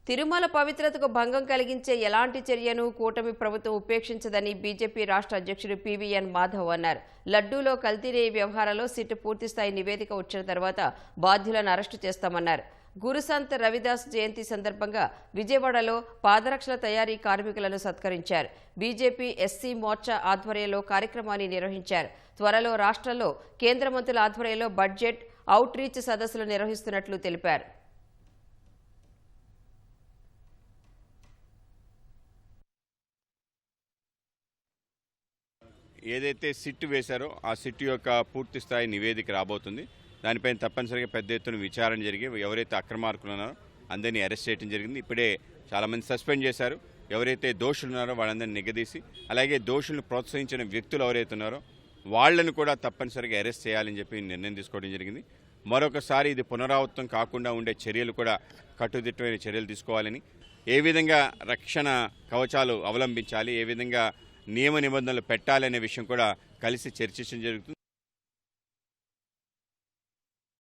తిరుమల పవిత్రతకు భంగం కలిగించే ఎలాంటి చర్యను కూటమి ప్రభుత్వం ఉపేక్షించదని బీజేపీ రాష్ట్ర అధ్యక్షుడు పీవీఎన్ మాధవ్ అన్నారు. లడ్డూలో కల్తీ వ్యవహారంలో సిట్ పూర్తిస్థాయి నివేదిక వచ్చిన తర్వాత బాధ్యులను అరెస్టు చేస్తామన్నారు. గురుసంత్ రవిదాస్ జయంతి సందర్భంగా విజయవాడలో పాదరక్షల తయారీ కార్మికులను సత్కరించారు. బీజేపీ ఎస్సీ మోర్చా ఆధ్వర్యంలో కార్యక్రమాన్ని నిర్వహించారు. త్వరలో రాష్ట్రంలో కేంద్ర మంత్రుల ఆధ్వర్యంలో బడ్జెట్ అవుట్ రీచ్ సదస్సులు నిర్వహిస్తున్నట్లు తెలిపారు. ఏదైతే సిట్ వేశారో ఆ సిట్ యొక్క పూర్తి స్థాయి నివేదిక రాబోతుంది. దానిపైన తప్పనిసరిగా పెద్ద ఎత్తున విచారణ జరిగి ఎవరైతే అక్రమార్కులు ఉన్నారో అందరినీ అరెస్ట్ చేయడం జరిగింది. ఇప్పుడే చాలామంది సస్పెండ్ చేశారు. ఎవరైతే దోషులు ఉన్నారో వాళ్ళందరినీ నిగదీసి, అలాగే దోషులను ప్రోత్సహించిన వ్యక్తులు ఎవరైతే ఉన్నారో వాళ్లను కూడా తప్పనిసరిగా అరెస్ట్ చేయాలని చెప్పి నిర్ణయం తీసుకోవడం జరిగింది. మరొకసారి ఇది పునరావృతం కాకుండా ఉండే చర్యలు కూడా కట్టుదిట్టమైన చర్యలు తీసుకోవాలని, ఏ విధంగా రక్షణ కవచాలు అవలంబించాలి, ఏ విధంగా నియమ నిబంధనలు పెట్టాలనే విషయం కూడా కలిసి చర్చించడం జరుగుతుంది.